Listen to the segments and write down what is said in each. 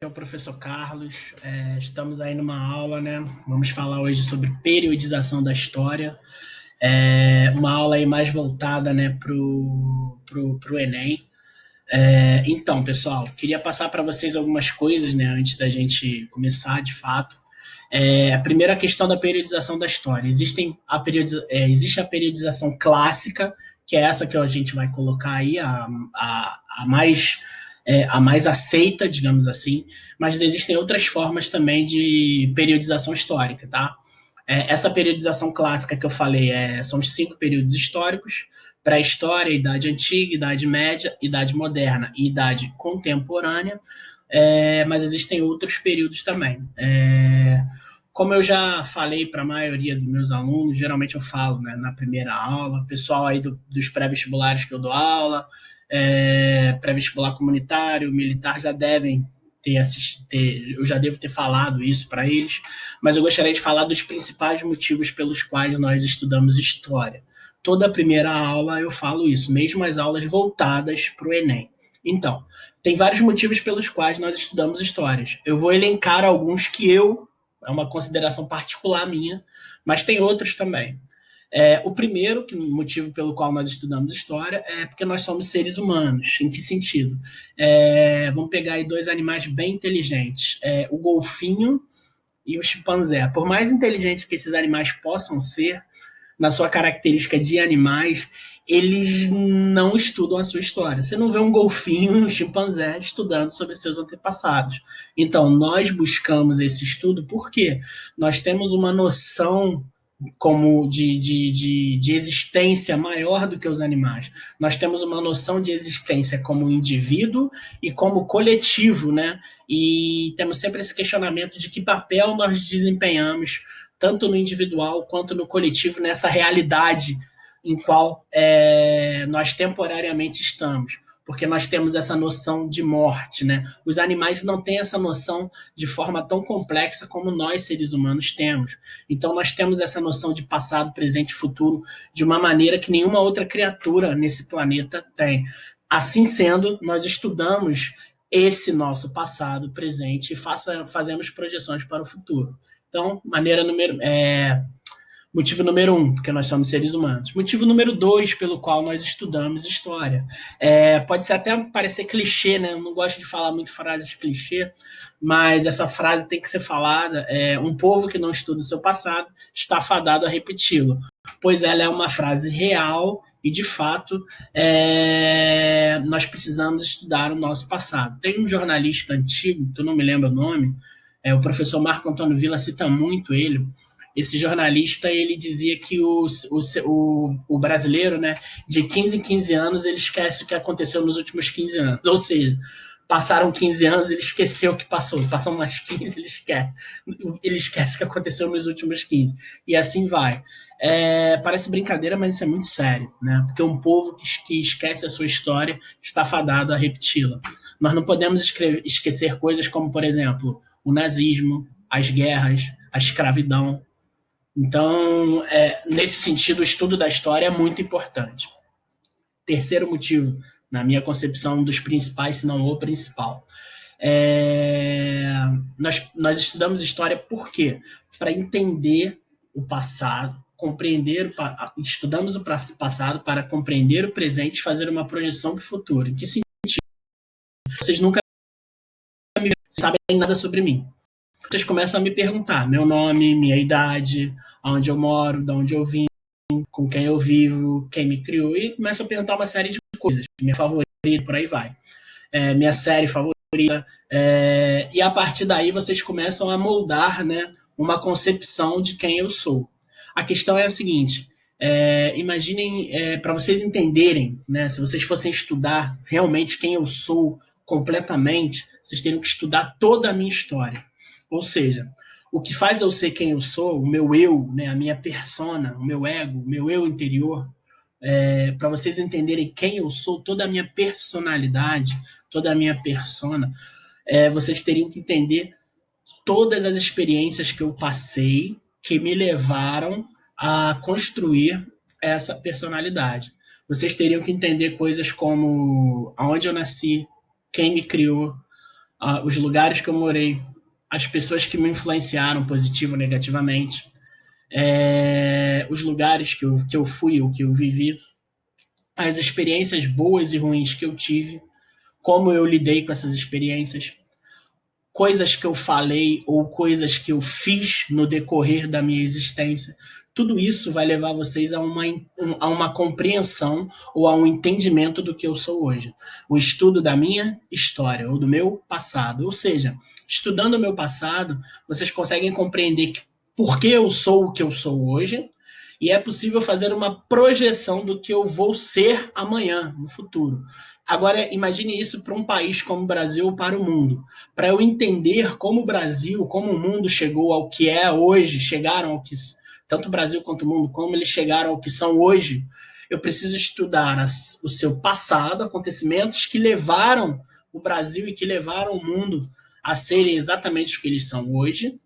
É o professor Carlos. Estamos aí numa aula, né? Vamos falar hoje sobre periodização da história. Uma aula aí mais voltada, né, pro Enem. Então, pessoal, queria passar para vocês algumas coisas, né, antes da gente começar, de fato. A primeira questão da periodização da história. Existe a periodização clássica, que é essa que a gente vai colocar aí, a mais aceita, digamos assim, mas existem outras formas também de periodização histórica, tá? Essa periodização clássica que eu falei são os 5 períodos históricos: pré-história, idade antiga, idade média, idade moderna e idade contemporânea. Mas existem outros períodos também. Como eu já falei para a maioria dos meus alunos, geralmente eu falo, né, na primeira aula, pessoal aí dos pré-vestibulares que eu dou aula, pré-vestibular comunitário, militar, já devem ter assistido, eu já devo ter falado isso para eles, mas eu gostaria de falar dos principais motivos pelos quais nós estudamos história. Toda a primeira aula eu falo isso, mesmo as aulas voltadas para o Enem. Então, tem vários motivos pelos quais nós estudamos histórias. Eu vou elencar alguns que é uma consideração particular minha, mas tem outros também. O primeiro motivo pelo qual nós estudamos história é porque nós somos seres humanos. Em que sentido? Vamos pegar aí dois animais bem inteligentes: o golfinho e o chimpanzé. Por mais inteligentes que esses animais possam ser, na sua característica de animais, eles não estudam a sua história. Você não vê um golfinho e um chimpanzé estudando sobre seus antepassados. Então, nós buscamos esse estudo porque nós temos uma noção como de existência maior do que os animais. Nós temos uma noção de existência como indivíduo e como coletivo, né? E temos sempre esse questionamento de que papel nós desempenhamos, tanto no individual quanto no coletivo, nessa realidade em qual nós temporariamente estamos. Porque nós temos essa noção de morte, né? Os animais não têm essa noção de forma tão complexa como nós, seres humanos, temos. Então, nós temos essa noção de passado, presente e futuro de uma maneira que nenhuma outra criatura nesse planeta tem. Assim sendo, nós estudamos esse nosso passado, presente, e fazemos projeções para o futuro. Então, motivo número 1, porque nós somos seres humanos. Motivo número 2, pelo qual nós estudamos história. Pode ser até parecer clichê, né? Eu não gosto de falar muito frases clichê, mas essa frase tem que ser falada. Um povo que não estuda o seu passado está fadado a repeti-lo, pois ela é uma frase real e, de fato, nós precisamos estudar o nosso passado. Tem um jornalista antigo, que eu não me lembro o nome, o professor Marco Antônio Villa cita muito ele. Esse jornalista, ele dizia que o brasileiro, né, de 15 em 15 anos, ele esquece o que aconteceu nos últimos 15 anos. Ou seja, passaram 15 anos, ele esqueceu o que passou. Passam mais 15, ele esquece o que aconteceu nos últimos 15. E assim vai. Parece brincadeira, mas isso é muito sério, né? Porque um povo que esquece a sua história está fadado a repeti-la. Nós não podemos esquecer coisas como, por exemplo, o nazismo, as guerras, a escravidão. Então, nesse sentido, o estudo da história é muito importante. Terceiro motivo, na minha concepção, um dos principais, se não o principal. Nós estudamos história por quê? Para entender o passado, estudamos o passado para compreender o presente e fazer uma projeção para o futuro. Em que sentido? Vocês nunca sabem nada sobre mim. Vocês começam a me perguntar meu nome, minha idade, aonde eu moro, de onde eu vim, com quem eu vivo, quem me criou, e começam a perguntar uma série de coisas. Minha favorita, por aí vai. Minha série favorita. E a partir daí vocês começam a moldar, né, uma concepção de quem eu sou. A questão é a seguinte: imaginem, para vocês entenderem, né, se vocês fossem estudar realmente quem eu sou completamente, vocês teriam que estudar toda a minha história. Ou seja, o que faz eu ser quem eu sou, o meu eu, né, a minha persona, o meu ego, o meu eu interior, para vocês entenderem quem eu sou, toda a minha personalidade, toda a minha persona, vocês teriam que entender todas as experiências que eu passei que me levaram a construir essa personalidade. Vocês teriam que entender coisas como aonde eu nasci, quem me criou, os lugares que eu morei, as pessoas que me influenciaram positivo ou negativamente, os lugares que eu fui, o que eu vivi, as experiências boas e ruins que eu tive, como eu lidei com essas experiências, coisas que eu falei ou coisas que eu fiz no decorrer da minha existência. Tudo isso vai levar vocês a uma compreensão ou a um entendimento do que eu sou hoje. O estudo da minha história ou do meu passado. Ou seja, estudando o meu passado, vocês conseguem compreender por que eu sou o que eu sou hoje, e é possível fazer uma projeção do que eu vou ser amanhã, no futuro. Agora, imagine isso para um país como o Brasil ou para o mundo. Para eu entender como o Brasil, como o mundo chegou ao que é hoje, chegaram ao que, tanto o Brasil quanto o mundo, como eles chegaram ao que são hoje, eu preciso estudar o seu passado, acontecimentos que levaram o Brasil e que levaram o mundo a serem exatamente o que eles são hoje,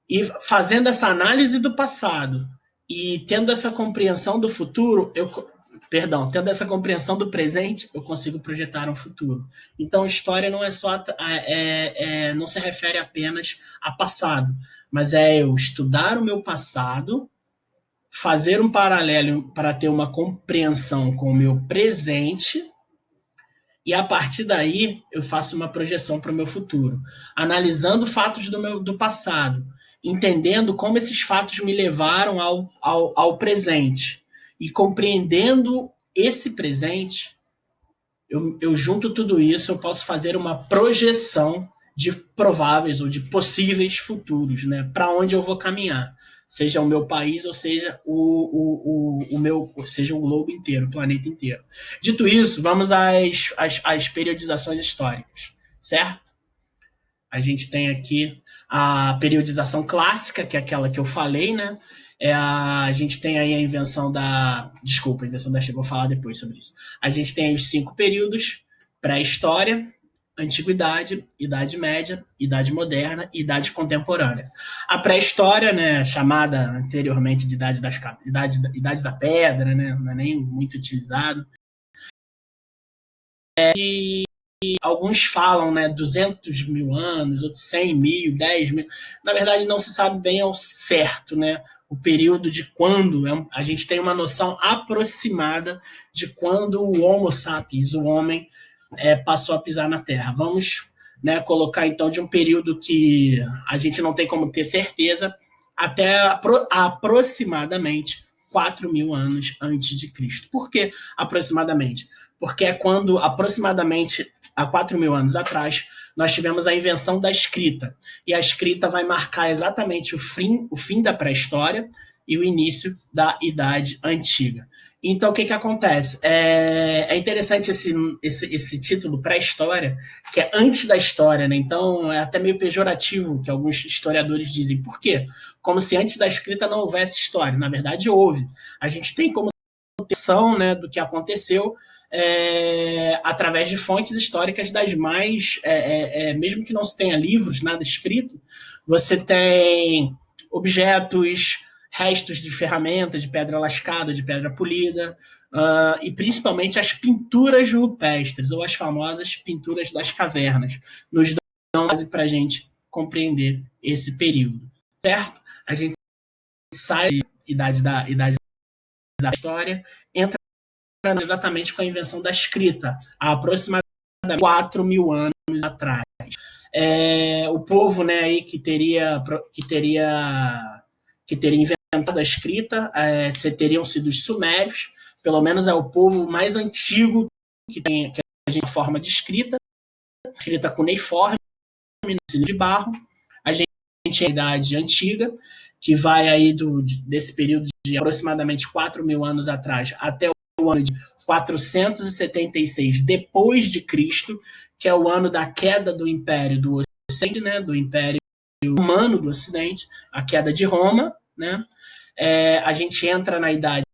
e fazendo essa análise do passado e tendo essa compreensão do futuro, tendo essa compreensão do presente, eu consigo projetar um futuro. Então, história não é só, não se refere apenas a passado, mas é eu estudar o meu passado, fazer um paralelo para ter uma compreensão com o meu presente, e a partir daí eu faço uma projeção para o meu futuro, analisando fatos do passado, entendendo como esses fatos me levaram ao presente, e compreendendo esse presente, eu junto tudo isso, eu posso fazer uma projeção de prováveis ou de possíveis futuros, né? Para onde eu vou caminhar, seja o meu país ou seja seja o globo inteiro, o planeta inteiro. Dito isso, vamos às periodizações históricas, certo? A gente tem aqui a periodização clássica, que é aquela que eu falei, né? A gente tem aí a invenção da... Desculpa, a invenção da... Vou falar depois sobre isso. A gente tem os 5 períodos: pré-história, antiguidade, idade média, idade moderna e idade contemporânea. A pré-história, né, chamada anteriormente de idade da pedra, né, não é nem muito utilizado, alguns falam, né, 200 mil anos, outros 100 mil, 10 mil. Na verdade, não se sabe bem ao certo, né, o período de quando. A gente tem uma noção aproximada de quando o Homo sapiens, o homem, passou a pisar na Terra. Vamos, né, colocar, então, de um período que a gente não tem como ter certeza, até aproximadamente 4 mil anos antes de Cristo. Por que aproximadamente? Porque é quando, aproximadamente há 4 mil anos atrás, nós tivemos a invenção da escrita. E a escrita vai marcar exatamente o fim da pré-história e o início da Idade Antiga. Então, o que acontece? É interessante esse título, pré-história, que é antes da história, né? Então, é até meio pejorativo que alguns historiadores dizem. Por quê? Como se antes da escrita não houvesse história. Na verdade, houve. A gente tem como noção, né, do que aconteceu, através de fontes históricas das mais... mesmo que não se tenha livros, nada escrito, você tem objetos, restos de ferramentas, de pedra lascada, de pedra polida, e principalmente as pinturas rupestres, ou as famosas pinturas das cavernas, nos dão base para a gente compreender esse período, certo? A gente sai da idade da história, entra exatamente com a invenção da escrita, há aproximadamente 4 mil anos atrás. O povo, né, aí que teria inventado a escrita, teriam sido os sumérios. Pelo menos é o povo mais antigo que a gente tem forma de escrita cuneiforme, de barro. A gente tem a idade antiga, que vai aí desse período de aproximadamente 4 mil anos atrás até o ano de 476 depois de Cristo, que é o ano da queda do Império do Ocidente, né, do Império Romano do Ocidente, a queda de Roma, né? A gente entra na idade,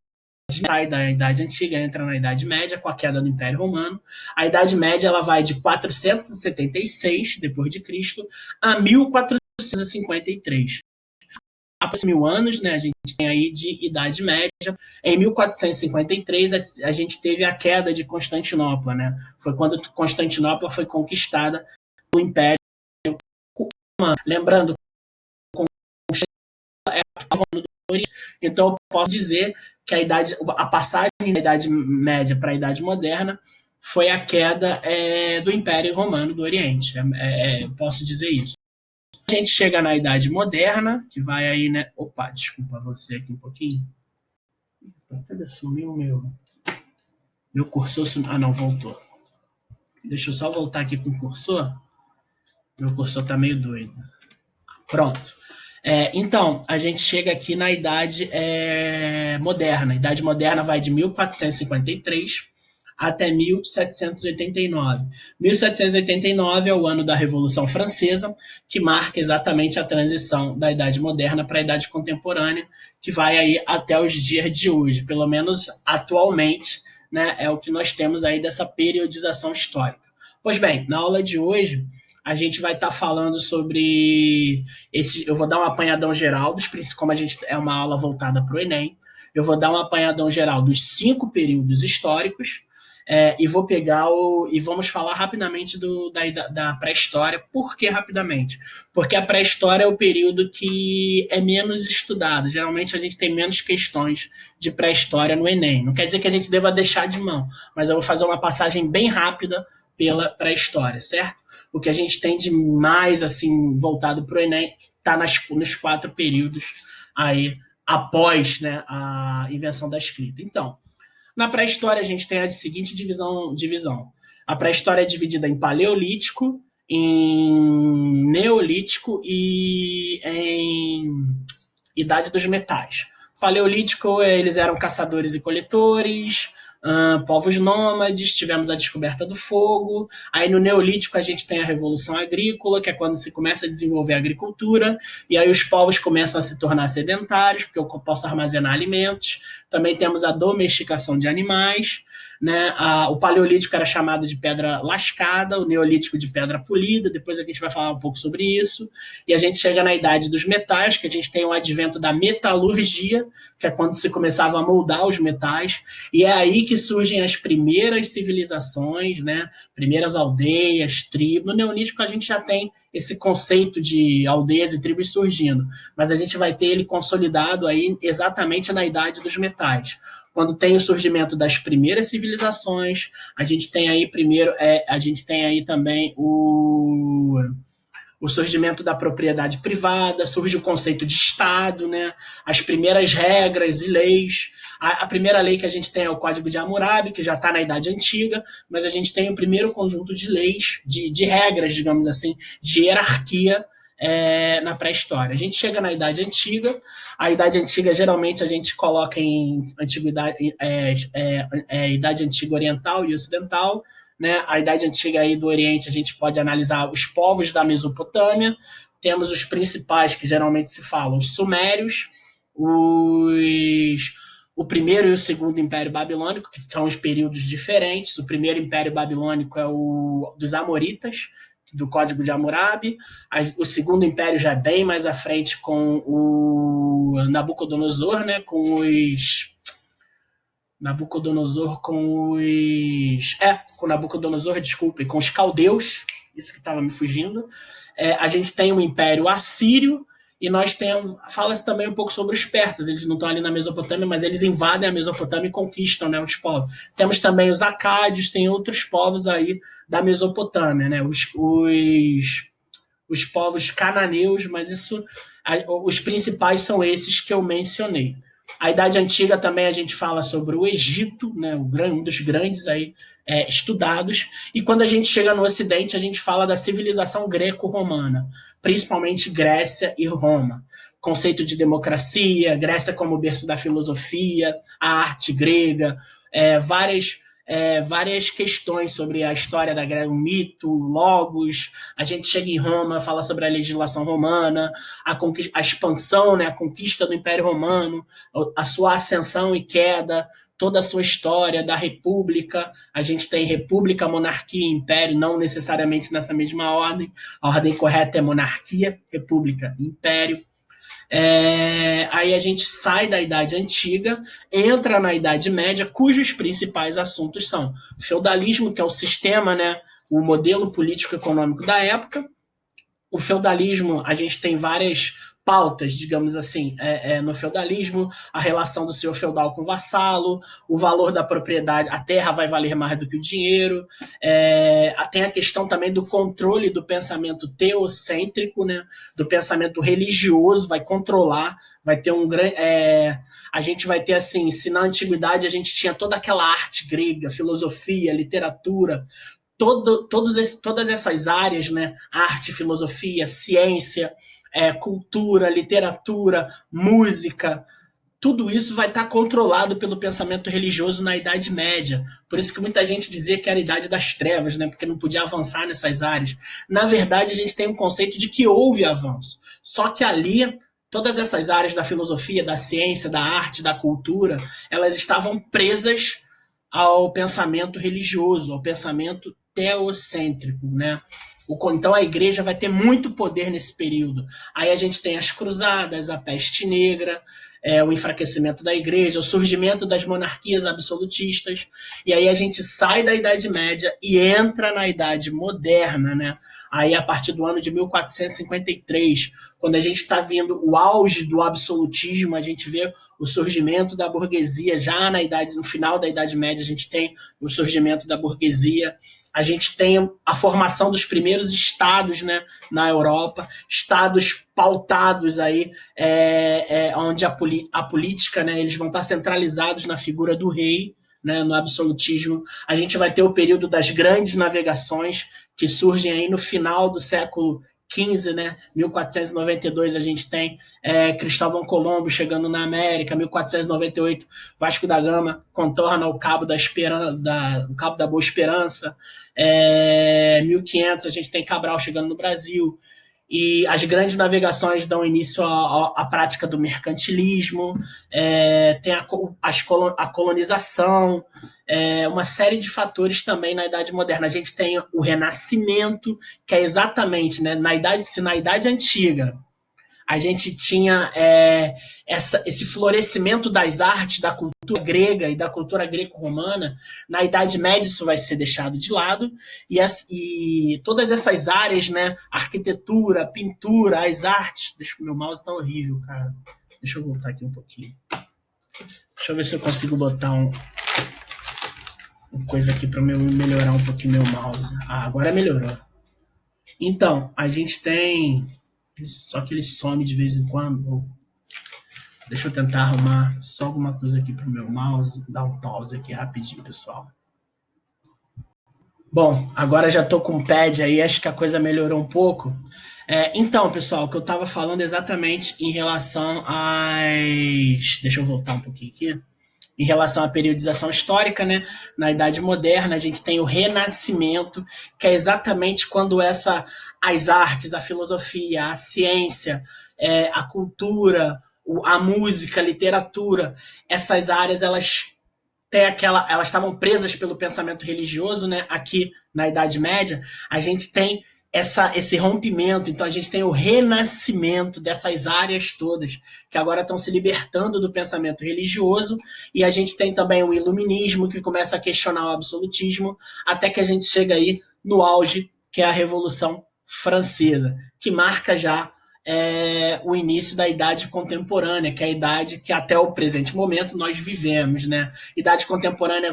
sai da Idade Antiga, entra na Idade Média com a queda do Império Romano. A Idade Média ela vai de 476 depois de Cristo a 1453. Após 1000 anos, né, a gente tem aí de Idade Média. Em 1453, a gente teve a queda de Constantinopla, né? Foi quando Constantinopla foi conquistada do Império Romano. Lembrando, então eu posso dizer que a passagem da Idade Média para a Idade Moderna foi a queda do Império Romano do Oriente. Posso dizer isso. A gente chega na Idade Moderna, que vai aí, né? Opa, desculpa você aqui um pouquinho. Cadê? Sumiu o meu cursor. Ah, não, voltou. Deixa eu só voltar aqui com o cursor. Meu cursor tá meio doido. Pronto. Então, a gente chega aqui na Idade Moderna. A Idade Moderna vai de 1453 até 1789. 1789 é o ano da Revolução Francesa, que marca exatamente a transição da Idade Moderna para a Idade Contemporânea, que vai aí até os dias de hoje, pelo menos atualmente, né, é o que nós temos aí dessa periodização histórica. Pois bem, na aula de hoje, a gente vai estar falando sobre eu vou dar um apanhadão geral como a gente é uma aula voltada para o Enem, eu vou dar um apanhadão geral dos 5 períodos históricos, e vou pegar e vamos falar rapidamente da pré-história. Por que rapidamente? Porque a pré-história é o período que é menos estudado. Geralmente a gente tem menos questões de pré-história no Enem. Não quer dizer que a gente deva deixar de mão, mas eu vou fazer uma passagem bem rápida pela pré-história, certo? O que a gente tem de mais assim voltado para o Enem está nos 4 períodos aí após, né, a invenção da escrita. Então, na pré-história a gente tem a seguinte divisão. A pré-história é dividida em paleolítico, em neolítico e em idade dos metais. Paleolítico, eles eram caçadores e coletores, povos nômades, tivemos a descoberta do fogo. Aí no Neolítico a gente tem a Revolução Agrícola, que é quando se começa a desenvolver a agricultura, e aí os povos começam a se tornar sedentários, porque eu posso armazenar alimentos. Também temos a domesticação de animais, né? O Paleolítico era chamado de pedra lascada, o Neolítico de pedra polida, depois a gente vai falar um pouco sobre isso. E a gente chega na Idade dos Metais, que a gente tem o advento da metalurgia, que é quando se começava a moldar os metais, e é aí que surgem as primeiras civilizações, né? Primeiras aldeias, tribos. No Neolítico a gente já tem esse conceito de aldeias e tribos surgindo, mas a gente vai ter ele consolidado aí exatamente na Idade dos Metais. Quando tem o surgimento das primeiras civilizações, a gente tem aí também o surgimento da propriedade privada, surge o conceito de Estado, né? As primeiras regras e leis. A primeira lei que a gente tem é o Código de Hammurabi, que já está na Idade Antiga, mas a gente tem o primeiro conjunto de leis, de regras, digamos assim, de hierarquia na pré-história. A gente chega na Idade Antiga, a Idade Antiga geralmente a gente coloca em Idade Antiga Oriental e Ocidental, né? A Idade Antiga aí do Oriente a gente pode analisar os povos da Mesopotâmia, temos os principais que geralmente se falam, os sumérios, o primeiro e o segundo Império Babilônico, que são os períodos diferentes. O primeiro Império Babilônico é o dos Amoritas, do Código de Hammurabi. O segundo império já é bem mais à frente com o Nabucodonosor, né? Com os caldeus, isso que estava me fugindo. A gente tem o Império Assírio, e nós temos, fala-se também um pouco sobre os persas, eles não estão ali na Mesopotâmia, mas eles invadem a Mesopotâmia e conquistam, né, os povos. Temos também os acádios, tem outros povos aí da Mesopotâmia, né, os povos cananeus, mas os principais são esses que eu mencionei. A Idade Antiga também a gente fala sobre o Egito, né, um dos grandes aí, estudados, e quando a gente chega no Ocidente, a gente fala da civilização greco-romana, principalmente Grécia e Roma. Conceito de democracia, Grécia como berço da filosofia, a arte grega, várias questões sobre a história da Grécia, o mito, logos. A gente chega em Roma, fala sobre a legislação romana, a expansão, né, a conquista do Império Romano, a sua ascensão e queda, toda a sua história da república. A gente tem república, monarquia e império, não necessariamente nessa mesma ordem. A ordem correta é monarquia, república, império. Aí a gente sai da Idade Antiga, entra na Idade Média, cujos principais assuntos são feudalismo, que é o sistema, né, o modelo político-econômico da época. O feudalismo, a gente tem várias pautas, digamos assim, no feudalismo, a relação do senhor feudal com o vassalo, o valor da propriedade, a terra vai valer mais do que o dinheiro, tem a questão também do controle do pensamento teocêntrico, né, do pensamento religioso, vai controlar, vai ter um grande... a gente vai ter, assim, se na antiguidade a gente tinha toda aquela arte grega, filosofia, literatura, todas essas áreas, né? Arte, filosofia, ciência, cultura, literatura, música, tudo isso vai estar controlado pelo pensamento religioso na Idade Média. Por isso que muita gente dizia que era a Idade das Trevas, né? Porque não podia avançar nessas áreas. Na verdade, a gente tem um conceito de que houve avanço. Só que ali, todas essas áreas da filosofia, da ciência, da arte, da cultura, elas estavam presas ao pensamento religioso, ao pensamento teocêntrico, né? Então a igreja vai ter muito poder nesse período. Aí a gente tem as cruzadas, a peste negra, o enfraquecimento da igreja, o surgimento das monarquias absolutistas, e aí a gente sai da Idade Média e entra na Idade Moderna, né? Aí a partir do ano de 1453, quando a gente está vendo o auge do absolutismo, a gente vê o surgimento da burguesia já no final da Idade Média, a gente tem o surgimento da burguesia, a gente tem a formação dos primeiros estados, né, na Europa, estados pautados aí, onde a política, né, eles vão estar centralizados na figura do rei, né, no absolutismo. A gente vai ter o período das grandes navegações, que surgem aí no final do século XV, né? 1492 a gente tem Cristóvão Colombo chegando na América, 1498 Vasco da Gama contorna o Cabo o Cabo da Boa Esperança, 1500 a gente tem Cabral chegando no Brasil, e as grandes navegações dão início à prática do mercantilismo, tem a colonização, uma série de fatores também na Idade Moderna. A gente tem o Renascimento, que é exatamente, né, se na Idade Antiga a gente tinha esse florescimento das artes, da cultura grega e da cultura greco-romana. Na Idade Média isso vai ser deixado de lado, e todas essas áreas, né, arquitetura, pintura, as artes... Deixa o meu mouse tá horrível, cara. Deixa eu voltar aqui um pouquinho. Deixa eu ver se eu consigo botar uma coisa aqui para melhorar um pouquinho meu mouse. Agora melhorou. Então, a gente tem... Só que ele some de vez em quando. Deixa eu tentar arrumar só alguma coisa aqui pro meu mouse. Dar um pause aqui rapidinho, pessoal. Bom, agora já tô com o pad aí, acho que a coisa melhorou um pouco. Então, pessoal, o que eu estava falando exatamente em relação às... Deixa eu voltar um pouquinho aqui. Em relação à periodização histórica, né? Na Idade Moderna, a gente tem o Renascimento, que é exatamente quando as artes, a filosofia, a ciência, a cultura, a música, a literatura, essas áreas, elas estavam presas pelo pensamento religioso, né? Aqui na Idade Média, a gente tem esse rompimento, então a gente tem o renascimento dessas áreas todas, que agora estão se libertando do pensamento religioso, e a gente tem também o iluminismo, que começa a questionar o absolutismo, até que a gente chega aí no auge, que é a Revolução Francesa, que marca já o início da Idade Contemporânea, que é a idade que até o presente momento nós vivemos, né? Idade Contemporânea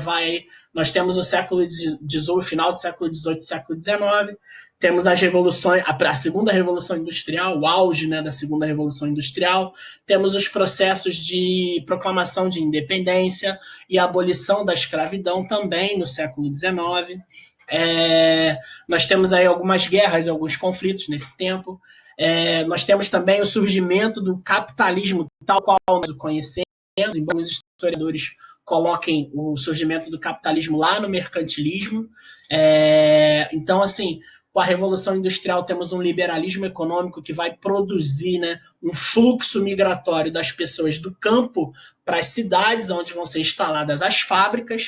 nós temos o século XVIII, final do século XVIII, século XIX, temos as revoluções, a segunda revolução industrial, o auge, né, da segunda revolução industrial, temos os processos de proclamação de independência e abolição da escravidão também no século XIX. Nós temos aí algumas guerras e alguns conflitos nesse tempo. Nós temos também o surgimento do capitalismo tal qual nós o conhecemos, embora os historiadores coloquem o surgimento do capitalismo lá no mercantilismo. Então, assim, com a Revolução Industrial temos um liberalismo econômico que vai produzir, né, um fluxo migratório das pessoas do campo para as cidades, onde vão ser instaladas as fábricas.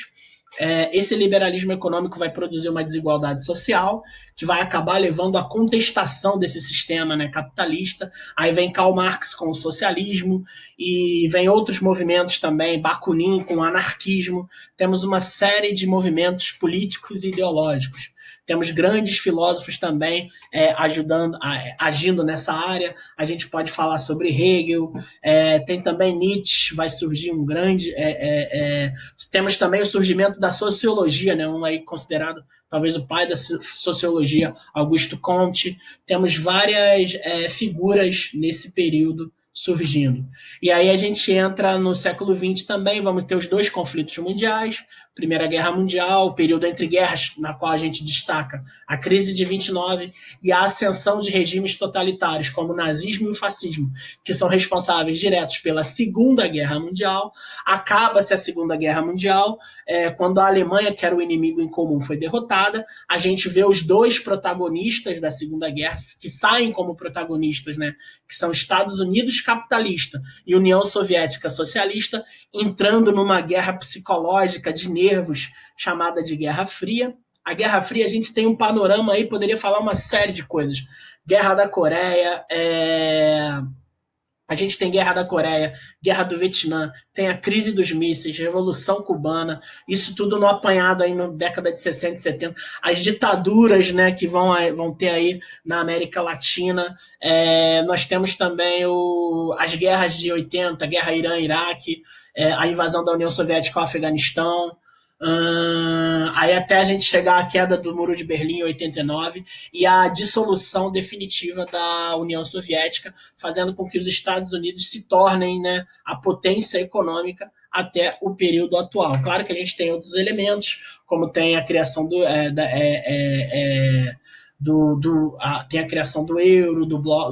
Esse liberalismo econômico vai produzir uma desigualdade social, que vai acabar levando à contestação desse sistema, né, capitalista. Aí vem Karl Marx com o socialismo, e vem outros movimentos também, Bakunin com o anarquismo. Temos uma série de movimentos políticos e ideológicos. temos grandes filósofos também agindo nessa área. A gente pode falar sobre Hegel, tem também Nietzsche, vai surgir um grande... temos também o surgimento da sociologia, né, um aí considerado talvez o pai da sociologia, Augusto Comte. Temos várias figuras nesse período surgindo. E aí a gente entra no século XX também, vamos ter os dois conflitos mundiais, Primeira Guerra Mundial, o período entre guerras, na qual a gente destaca a crise de 29 e a ascensão de regimes totalitários, como o nazismo e o fascismo, que são responsáveis diretos pela Segunda Guerra Mundial. Acaba-se a Segunda Guerra Mundial, quando a Alemanha, que era o inimigo em comum, foi derrotada. A gente vê os dois protagonistas da Segunda Guerra, que saem como protagonistas, né, que são Estados Unidos capitalista e União Soviética socialista, entrando numa guerra psicológica de nervos, chamada de Guerra Fria. A Guerra Fria, a gente tem um panorama aí, poderia falar uma série de coisas. Guerra da Coreia, a gente tem Guerra da Coreia, Guerra do Vietnã, tem a crise dos mísseis, Revolução Cubana, isso tudo no apanhado aí na década de 60 e 70, as ditaduras, né, que vão ter aí na América Latina. Nós temos também as guerras de 80, Guerra Irã-Iraque, a invasão da União Soviética ao Afeganistão, aí até a gente chegar à queda do Muro de Berlim em 89 e a dissolução definitiva da União Soviética, fazendo com que os Estados Unidos se tornem, né, a potência econômica até o período atual. Claro que a gente tem outros elementos, como tem a criação tem a criação do euro,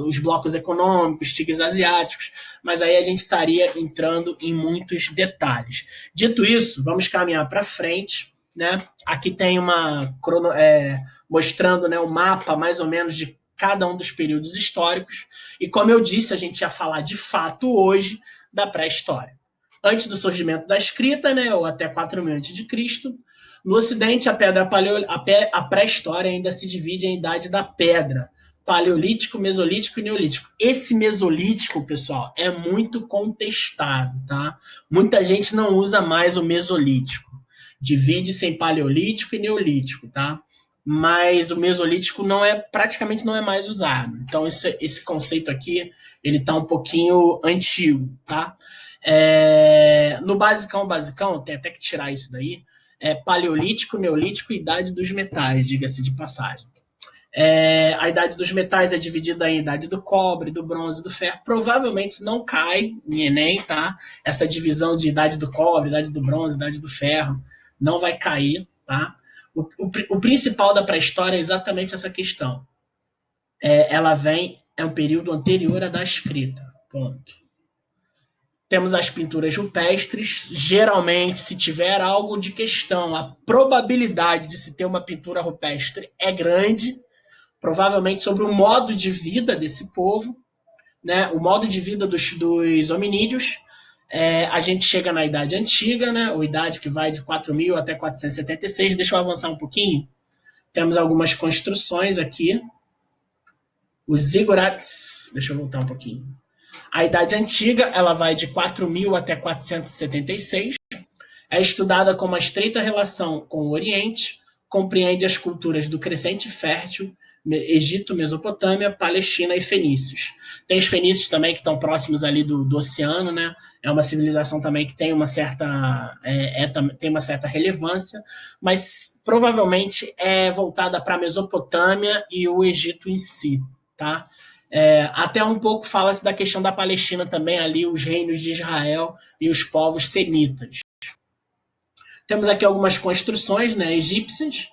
os blocos econômicos, tigres asiáticos, mas aí a gente estaria entrando em muitos detalhes. Dito isso, vamos caminhar para frente, né? Aqui tem mostrando, né, o mapa mais ou menos de cada um dos períodos históricos, e como eu disse, a gente ia falar de fato hoje da pré-história. Antes do surgimento da escrita, né, ou até 4000 a.C., no Ocidente, a pré-história ainda se divide em idade da pedra, paleolítico, mesolítico e neolítico. Esse mesolítico, pessoal, é muito contestado, tá? Muita gente não usa mais o mesolítico. Divide-se em paleolítico e neolítico, tá? Mas o mesolítico praticamente não é mais usado. Então, esse conceito aqui, ele tá um pouquinho antigo, tá? No basicão, tem até que tirar isso daí, paleolítico, neolítico e idade dos metais, diga-se de passagem. A idade dos metais é dividida em idade do cobre, do bronze, do ferro. Provavelmente isso não cai em Enem, tá? Essa divisão de idade do cobre, idade do bronze, idade do ferro, não vai cair, tá? O principal da pré-história é exatamente essa questão. É um período anterior à da escrita, ponto. Temos as pinturas rupestres. Geralmente, se tiver algo de questão, a probabilidade de se ter uma pintura rupestre é grande, provavelmente sobre o modo de vida desse povo, né? O modo de vida dos hominídeos. A gente chega na Idade Antiga, né? Ou idade que vai de 4000 até 476. Deixa eu avançar um pouquinho. Temos algumas construções aqui. Os zigurats. Deixa eu voltar um pouquinho. A Idade Antiga, ela vai de 4000 até 476, é estudada com uma estreita relação com o Oriente, compreende as culturas do Crescente Fértil, Egito, Mesopotâmia, Palestina e Fenícios. Tem os fenícios também que estão próximos ali do oceano, né? É uma civilização também que tem uma certa relevância, mas provavelmente é voltada para a Mesopotâmia e o Egito em si, tá? Até um pouco fala-se da questão da Palestina também, ali os reinos de Israel e os povos semitas. Temos aqui algumas construções, né, egípcias,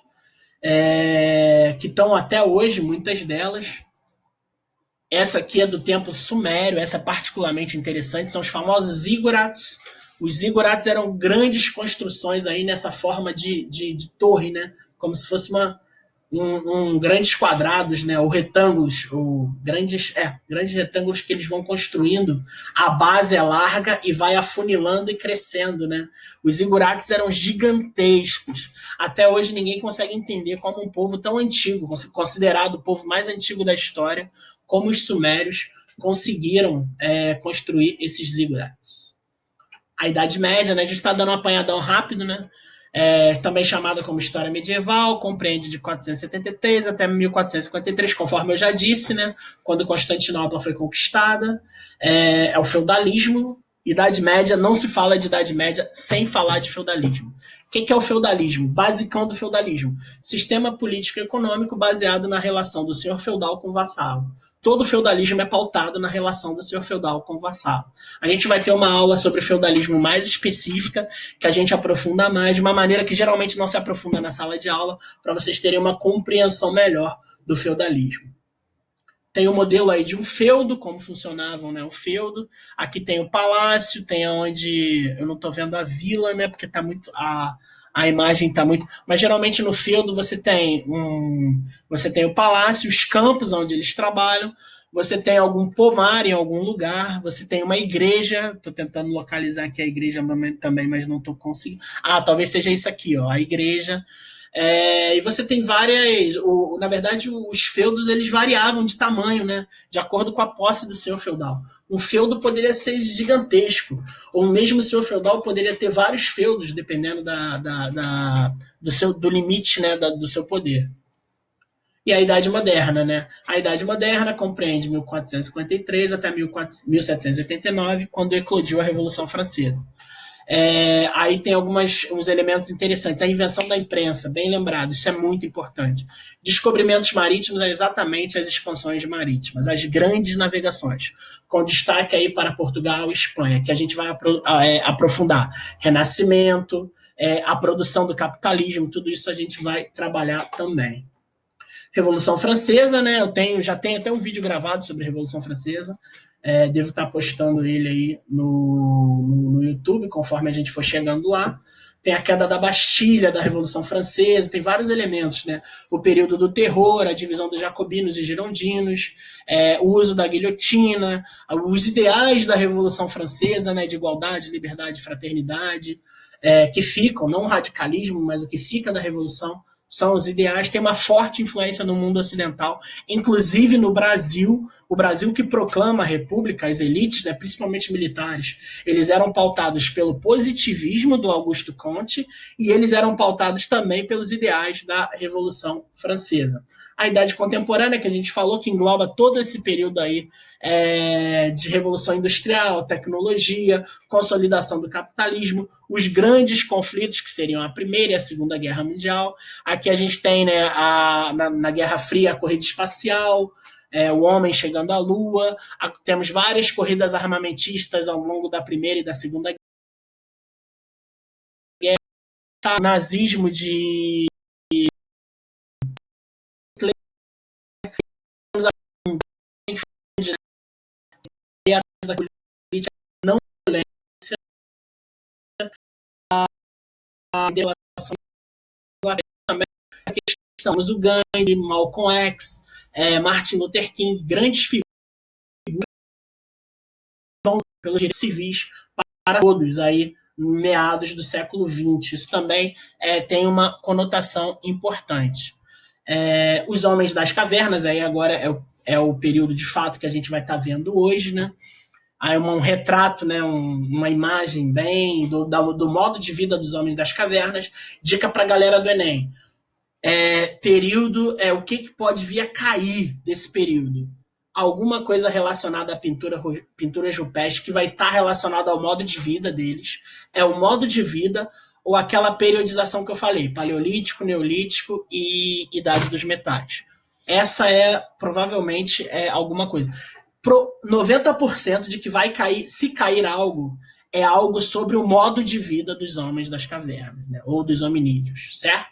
que estão até hoje, muitas delas. Essa aqui é do tempo sumério, essa é particularmente interessante, são os famosos zigurats. Os zigurats eram grandes construções aí nessa forma de torre, né, como se fosse grandes quadrados, né, ou retângulos, ou grandes retângulos que eles vão construindo. A base é larga e vai afunilando e crescendo, né? Os zigurates eram gigantescos. Até hoje ninguém consegue entender como um povo tão antigo, considerado o povo mais antigo da história, como os sumérios conseguiram construir esses zigurates. A Idade Média, né? A gente está dando um apanhadão rápido, né? também chamada como História Medieval, compreende de 473 até 1453, conforme eu já disse, né, quando Constantinopla foi conquistada. É o feudalismo. Idade Média, não se fala de Idade Média sem falar de feudalismo. O que é o feudalismo? Basicão do feudalismo. Sistema político e econômico baseado na relação do senhor feudal com o vassalo. Todo feudalismo é pautado na relação do senhor feudal com o vassalo. A gente vai ter uma aula sobre feudalismo mais específica, que a gente aprofunda mais, de uma maneira que geralmente não se aprofunda na sala de aula, para vocês terem uma compreensão melhor do feudalismo. Tem o modelo aí de um feudo, como funcionava, né, o feudo. Aqui tem o palácio, tem onde eu não estou vendo a vila, né, porque tá muito a imagem está muito, mas geralmente no feudo você tem o palácio, os campos onde eles trabalham, você tem algum pomar em algum lugar, você tem uma igreja, estou tentando localizar aqui a igreja também, mas não estou conseguindo. Talvez seja isso aqui, ó, a igreja. E você tem várias. Na verdade, os feudos eles variavam de tamanho, né? De acordo com a posse do senhor feudal. Um feudo poderia ser gigantesco, ou mesmo o senhor feudal poderia ter vários feudos, dependendo do limite, né, do seu poder. E a Idade Moderna, né? A Idade Moderna compreende 1453 até 1789, quando eclodiu a Revolução Francesa. Aí tem uns elementos interessantes. A invenção da imprensa, bem lembrado, isso é muito importante. Descobrimentos marítimos é exatamente as expansões marítimas, as grandes navegações, com destaque aí para Portugal e Espanha, que a gente vai aprofundar. Renascimento, a produção do capitalismo, tudo isso a gente vai trabalhar também. Revolução Francesa, né? Já tenho até um vídeo gravado sobre a Revolução Francesa. Devo estar postando ele aí no YouTube, conforme a gente for chegando lá. Tem a queda da Bastilha, da Revolução Francesa, tem vários elementos, né? O período do terror, a divisão dos jacobinos e girondinos, o uso da guilhotina, os ideais da Revolução Francesa, né? De igualdade, liberdade, fraternidade, que ficam, não o radicalismo, mas o que fica da Revolução são os ideais, tem uma forte influência no mundo ocidental, inclusive no Brasil, o Brasil que proclama a república, as elites, né, principalmente militares, eles eram pautados pelo positivismo do Augusto Comte e eles eram pautados também pelos ideais da Revolução Francesa. A Idade Contemporânea, que a gente falou, que engloba todo esse período aí de Revolução Industrial, tecnologia, consolidação do capitalismo, os grandes conflitos, que seriam a Primeira e a Segunda Guerra Mundial. Aqui a gente tem, né, na Guerra Fria, a corrida espacial, o homem chegando à Lua. Temos várias corridas armamentistas ao longo da Primeira e da Segunda Guerra. O nazismo de da política não violência, a delação também, estamos o Gandhi, Malcolm X, Martin Luther King, grandes figuras pelos direitos civis para todos aí meados do século XX. Isso também tem uma conotação importante. Os homens das cavernas, aí agora é o período de fato que a gente vai estar vendo hoje, né? Aí um retrato, né, uma imagem bem do modo de vida dos homens das cavernas. Dica para a galera do Enem. Período, o que pode vir a cair desse período? Alguma coisa relacionada à pinturas rupestres que vai estar relacionada ao modo de vida deles. É o modo de vida ou aquela periodização que eu falei, paleolítico, neolítico e idade dos metais. Essa provavelmente alguma coisa. 90% de que vai cair, se cair algo, é algo sobre o modo de vida dos homens das cavernas, né? Ou dos hominídeos, certo?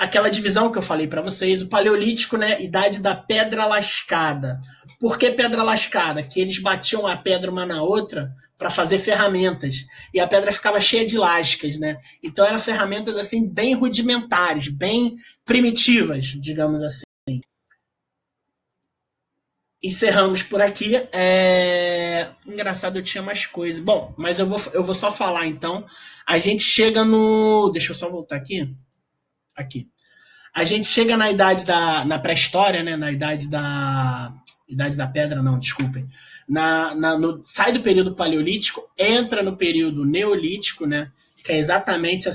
Aquela divisão que eu falei para vocês, o paleolítico, né, idade da pedra lascada. Por que pedra lascada? Que eles batiam a pedra uma na outra para fazer ferramentas e a pedra ficava cheia de lascas, né? Então eram ferramentas assim bem rudimentares, bem primitivas, digamos assim. Encerramos por aqui. Engraçado, eu tinha mais coisas. Bom, mas eu vou só falar então. A gente chega no. Deixa eu só voltar aqui. Aqui. A gente chega na pré-história, né? Na idade da pedra, não, desculpem. Sai do período paleolítico, entra no período neolítico, né? que é exatamente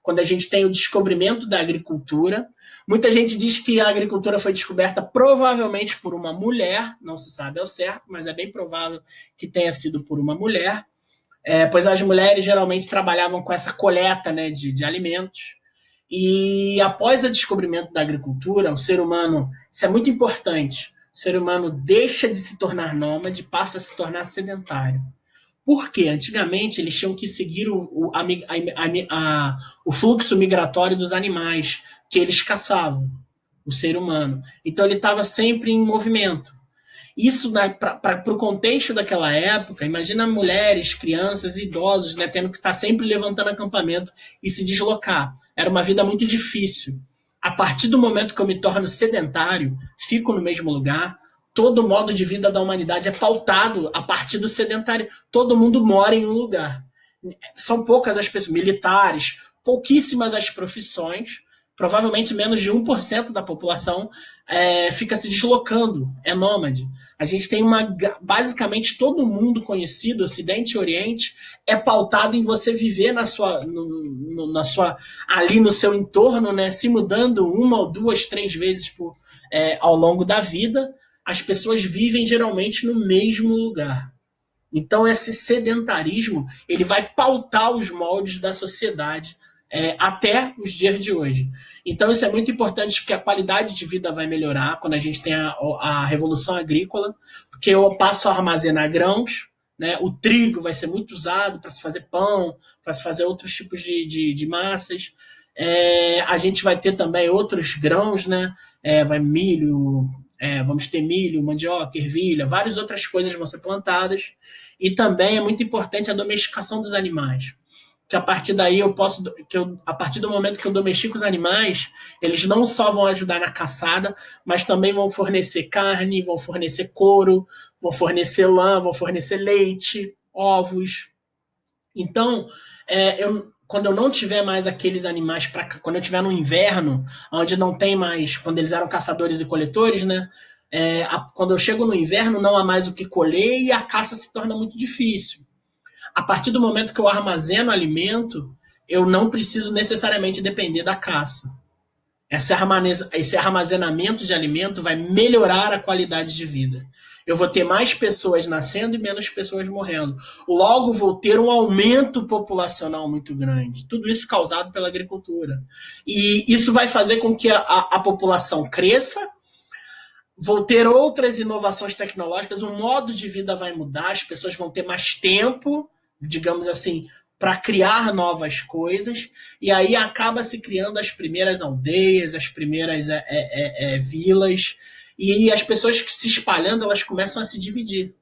quando a gente tem o descobrimento da agricultura. Muita gente diz que a agricultura foi descoberta provavelmente por uma mulher, não se sabe ao certo, mas é bem provável que tenha sido por uma mulher, pois as mulheres geralmente trabalhavam com essa coleta, né, de alimentos. E após o descobrimento da agricultura, o ser humano, isso é muito importante, o ser humano deixa de se tornar nômade e passa a se tornar sedentário. Por quê? Antigamente eles tinham que seguir o fluxo migratório dos animais que eles caçavam, o ser humano. Então ele estava sempre em movimento. Isso para o contexto daquela época, imagina mulheres, crianças, idosos, né, tendo que estar sempre levantando acampamento e se deslocar. Era uma vida muito difícil. A partir do momento que eu me torno sedentário, fico no mesmo lugar, todo o modo de vida da humanidade é pautado a partir do sedentário. Todo mundo mora em um lugar. São poucas as pessoas, militares, pouquíssimas as profissões, provavelmente menos de 1% da população fica se deslocando, é nômade. A gente tem basicamente todo mundo conhecido, Ocidente e Oriente, é pautado em você viver ali no seu entorno, né, se mudando uma ou duas, três vezes ao longo da vida. As pessoas vivem geralmente no mesmo lugar. Então esse sedentarismo ele vai pautar os moldes da sociedade até os dias de hoje. Então isso é muito importante porque a qualidade de vida vai melhorar quando a gente tem a revolução agrícola, porque eu passo a armazenar grãos, né? O trigo vai ser muito usado para se fazer pão, para se fazer outros tipos de massas. A gente vai ter também outros grãos, né? Vai milho, vamos ter milho, mandioca, ervilha, várias outras coisas vão ser plantadas. E também é muito importante a domesticação dos animais. Que a partir daí a partir do momento que eu domestico os animais, eles não só vão ajudar na caçada, mas também vão fornecer carne, vão fornecer couro, vão fornecer lã, vão fornecer leite, ovos. Então, quando eu não tiver mais aqueles animais quando eu tiver no inverno, onde não tem mais, quando eles eram caçadores e coletores, né? Quando eu chego no inverno, não há mais o que colher e a caça se torna muito difícil. A partir do momento que eu armazeno alimento, eu não preciso necessariamente depender da caça. Esse armazenamento de alimento vai melhorar a qualidade de vida. Eu vou ter mais pessoas nascendo e menos pessoas morrendo. Logo, vou ter um aumento populacional muito grande. Tudo isso causado pela agricultura. E isso vai fazer com que a população cresça, vou ter outras inovações tecnológicas, o modo de vida vai mudar, as pessoas vão ter mais tempo, digamos assim, para criar novas coisas, e aí acaba se criando as primeiras aldeias, as primeiras vilas, e as pessoas que se espalhando, elas começam a se dividir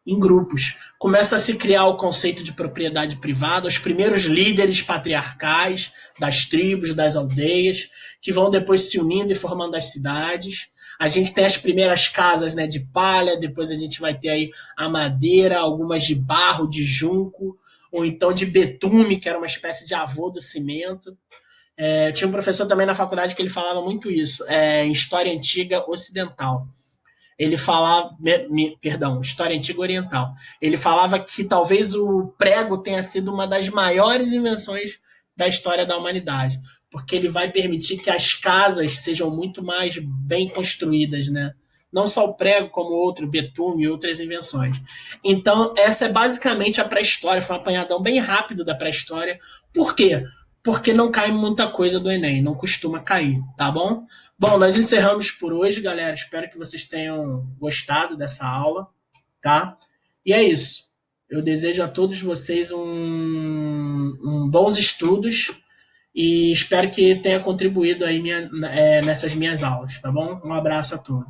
em grupos. Começa a se criar o conceito de propriedade privada, os primeiros líderes patriarcais das tribos, das aldeias, que vão depois se unindo e formando as cidades. A gente tem as primeiras casas, né, de palha, depois a gente vai ter aí a madeira, algumas de barro, de junco, ou então de betume, que era uma espécie de avô do cimento. Tinha um professor também na faculdade que ele falava muito isso, em história antiga ocidental. Ele falava, perdão, história antiga oriental. Ele falava que talvez o prego tenha sido uma das maiores invenções da história da humanidade, porque ele vai permitir que as casas sejam muito mais bem construídas, né? Não só o prego, como outro, betume e outras invenções. Então, essa é basicamente a pré-história. Foi um apanhadão bem rápido da pré-história. Por quê? Porque não cai muita coisa do Enem, não costuma cair, tá bom? Bom, nós encerramos por hoje, galera. Espero que vocês tenham gostado dessa aula, tá? E é isso. Eu desejo a todos vocês bons estudos e espero que tenha contribuído aí nessas minhas aulas, tá bom? Um abraço a todos.